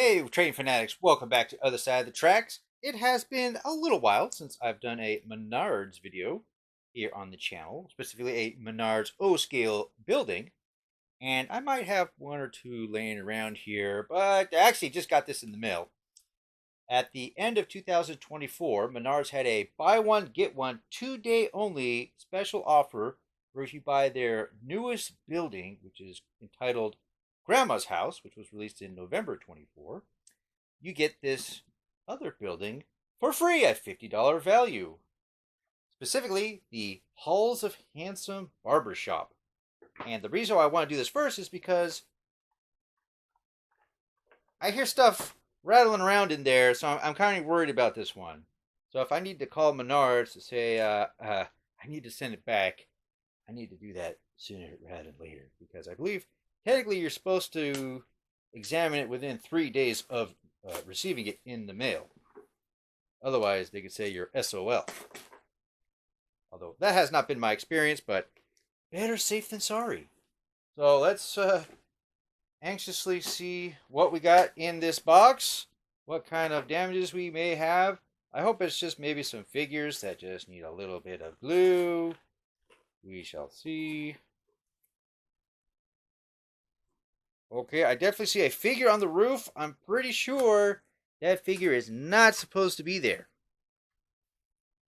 Hey, trading fanatics, welcome back to Other Side of the Tracks. It has been a little while since I've done a Menards video here on the channel, specifically a Menards O-scale building. And I might have one or two laying around here, but I actually just got this in the mail. At the end of 2024, Menards had a buy one, get one 2-day only special offer where if you buy their newest building, which is entitled Grandma's House, which was released in November 24, you get this other building for free at $50 value. Specifically, the Halls of Handsome Barbershop. And the reason why I want to do this first is because I hear stuff rattling around in there, so I'm kind of worried about this one. So if I need to call Menards to say I need to send it back, I need to do that sooner rather than later, because I believe technically you're supposed to examine it within 3 days of receiving it in the mail. Otherwise, they could say you're SOL. Although that has not been my experience, but better safe than sorry. So let's anxiously see what we got in this box, what kind of damages we may have. I hope it's just maybe some figures that just need a little bit of glue. We shall see. Okay, I definitely see a figure on the roof. I'm pretty sure that figure is not supposed to be there.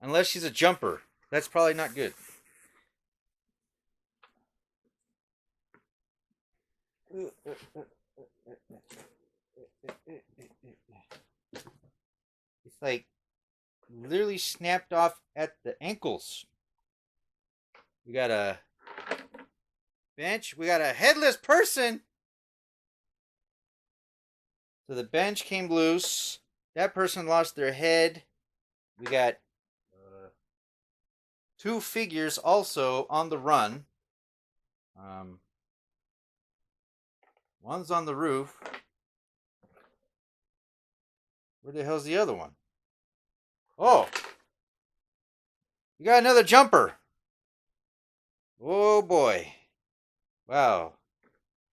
Unless she's a jumper. That's probably not good. It's like literally snapped off at the ankles. We got a bench. We got a headless person. So the bench came loose. That person lost their head. We got two figures also on the run. One's on the roof. Where the hell's the other one? Oh! We got another jumper! Oh boy. Wow.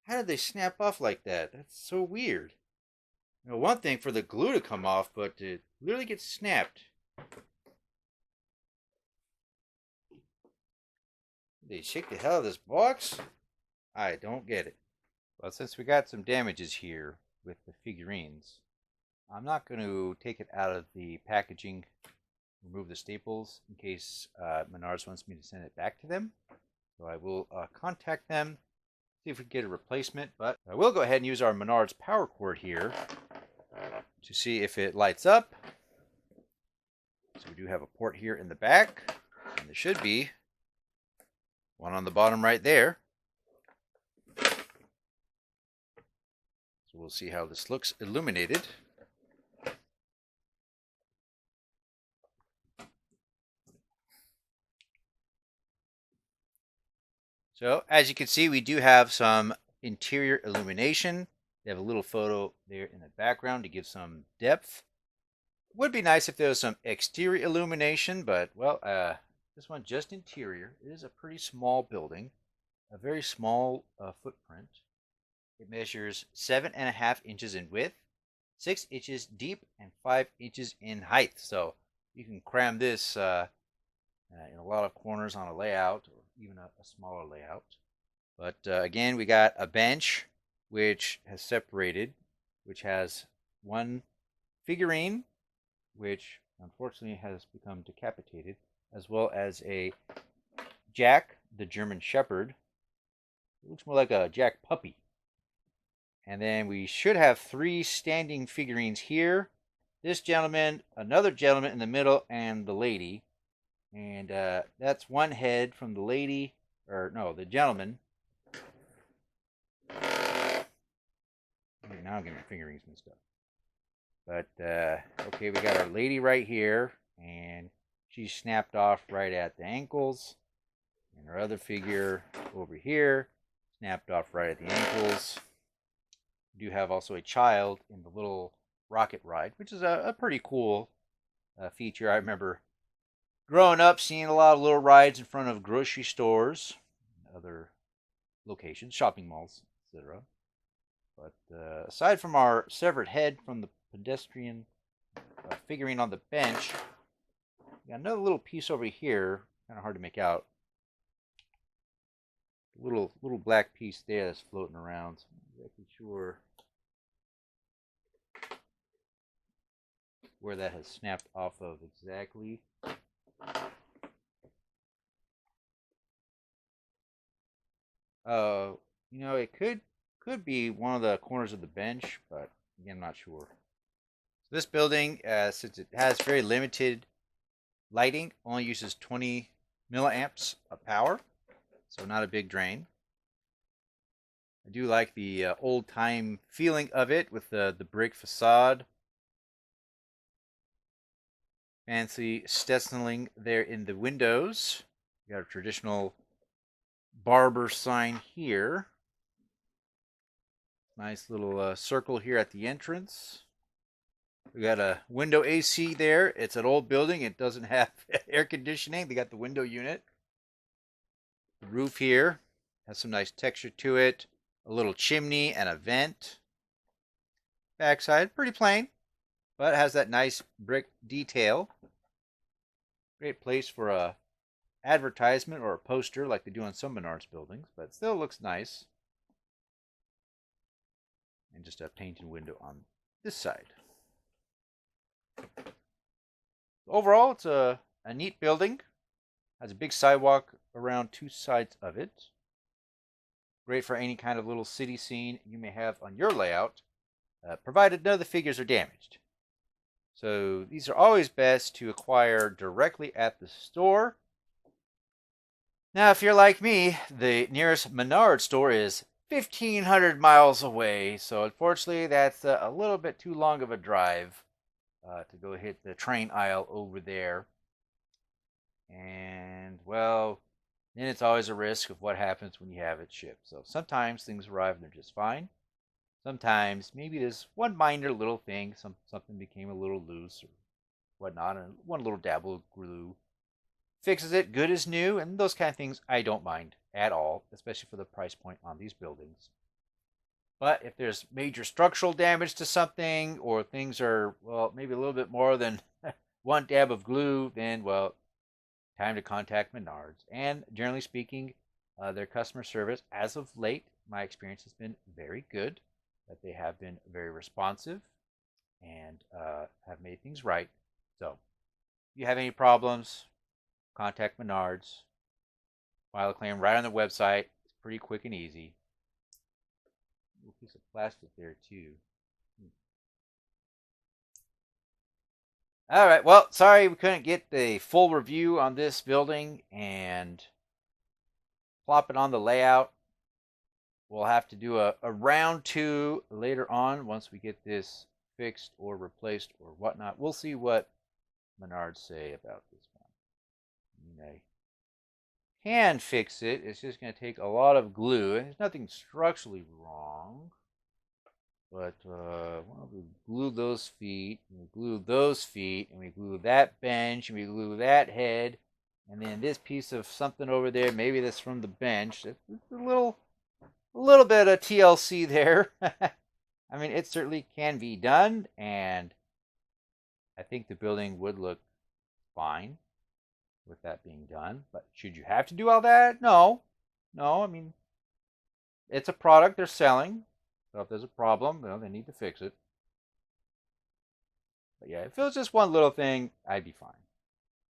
How did they snap off like that? That's so weird. You know, one thing for the glue to come off, but to literally get snapped. They shake the hell out of this box? I don't get it. Well, since we got some damages here with the figurines, I'm not going to take it out of the packaging, remove the staples, in case Menards wants me to send it back to them. So I will contact them, see if we can get a replacement. But I will go ahead and use our Menards power cord here to see if it lights up. So we do have a port here in the back, and there should be one on the bottom right there. So we'll see how this looks illuminated. So as you can see, we do have some interior illumination. They have a little photo there in the background to give some depth. Would be nice if there was some exterior illumination, but well, this one just interior. It is a pretty small building, a very small footprint. It measures 7.5 inches in width, 6 inches deep, and 5 inches in height. So you can cram this in a lot of corners on a layout, or even a smaller layout. But again, we got a bench which has separated, which has one figurine, which unfortunately has become decapitated, as well as a Jack, the German Shepherd. It looks more like a Jack puppy. And then we should have 3 standing figurines here. This gentleman, another gentleman in the middle, and the lady. And that's one head from the lady, or no, the gentleman. Now I'm getting my figurines mixed up. But, okay, we got our lady right here, and she's snapped off right at the ankles. And our other figure over here, snapped off right at the ankles. We do have also a child in the little rocket ride, which is a pretty cool feature. I remember growing up seeing a lot of little rides in front of grocery stores, other locations, shopping malls, etc. But aside from our severed head from the pedestrian figurine on the bench, we got another little piece over here. Kind of hard to make out. Little black piece there that's floating around. So I'm not exactly sure where that has snapped off of exactly. It could be one of the corners of the bench, but again, I'm not sure. So this building, since it has very limited lighting, only uses 20 milliamps of power, so not a big drain. I do like the old time feeling of it with the brick facade. Fancy stenciling there in the windows. We got a traditional barber sign here. Nice little circle here at the entrance. We got a window AC there. It's an old building. It doesn't have air conditioning. They got the window unit. The roof here has some nice texture to it. A little chimney and a vent. Backside, pretty plain, but it has that nice brick detail. Great place for a advertisement or a poster like they do on some Menards buildings, but it still looks nice. And just a painted window on this side. Overall, it's a neat building. Has a big sidewalk around two sides of it. Great for any kind of little city scene you may have on your layout, provided none of the figures are damaged. So these are always best to acquire directly at the store. Now, if you're like me, the nearest Menards store is 1,500 miles away. So unfortunately, that's a little bit too long of a drive to go hit the train aisle over there. And, well, then it's always a risk of what happens when you have it shipped. So sometimes things arrive and they're just fine. Sometimes maybe there's one minor little thing, something became a little loose or whatnot, and one little dabble of glue fixes it good as new, and those kind of things I don't mind at all, especially for the price point on these buildings. But if there's major structural damage to something, or things are, well, maybe a little bit more than one dab of glue, then, well, time to contact Menards. And generally speaking, their customer service, as of late, my experience has been very good. That they have been very responsive and have made things right. So, if you have any problems, contact Menards. File a claim right on the website. It's pretty quick and easy. A little piece of plastic there too. All right. Well, sorry we couldn't get the full review on this building and plop it on the layout. We'll have to do a round two later on once we get this fixed or replaced or whatnot. We'll see what Menards say about this one. I mean, I can fix it. It's just going to take a lot of glue, and there's nothing structurally wrong. But well, we glue those feet, and we glue those feet, and we glue that bench, and we glue that head, and then this piece of something over there. Maybe that's from the bench. It's a little bit of TLC there. I mean, it certainly can be done, and I think the building would look fine with that being done. But should you have to do all that? No. I mean, it's a product they're selling. So if there's a problem, they need to fix it. But yeah, if it was just one little thing, I'd be fine.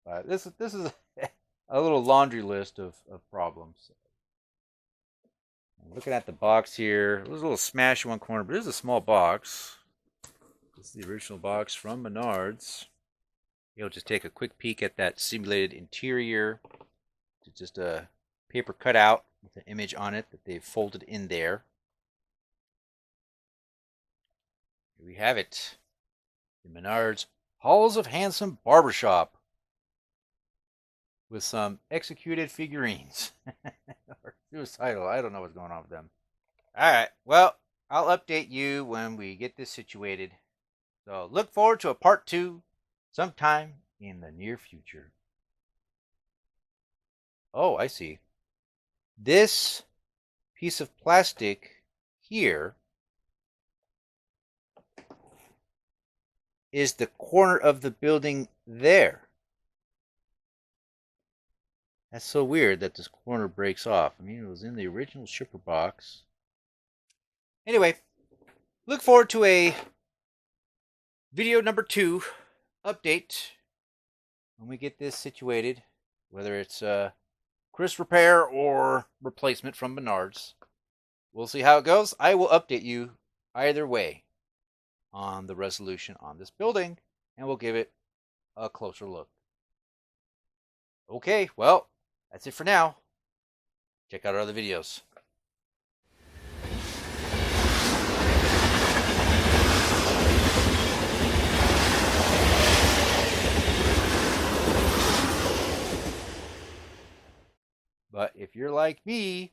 But this is a little laundry list of problems. I'm looking at the box here. There's a little smash in one corner, but it is a small box. This is the original box from Menards. You'll just take a quick peek at that simulated interior. It's just a paper cutout with an image on it that they've folded in there. Here we have it. The Menards Halls of Handsome Barbershop. With some executed figurines. Or suicidal. I don't know what's going on with them. Alright, well, I'll update you when we get this situated. So look forward to a part 2 sometime in the near future. Oh, I see. This piece of plastic here is the corner of the building there. That's so weird that this corner breaks off. I mean, it was in the original shipper box. Anyway, look forward to a video number 2 update when we get this situated, whether it's Chris repair or replacement from Menards. We'll see how it goes. I will update you either way on the resolution on this building, and we'll give it a closer look. Okay, well, that's it for now. Check out our other videos. But if you're like me,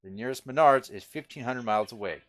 the nearest Menards is 1,500 miles away.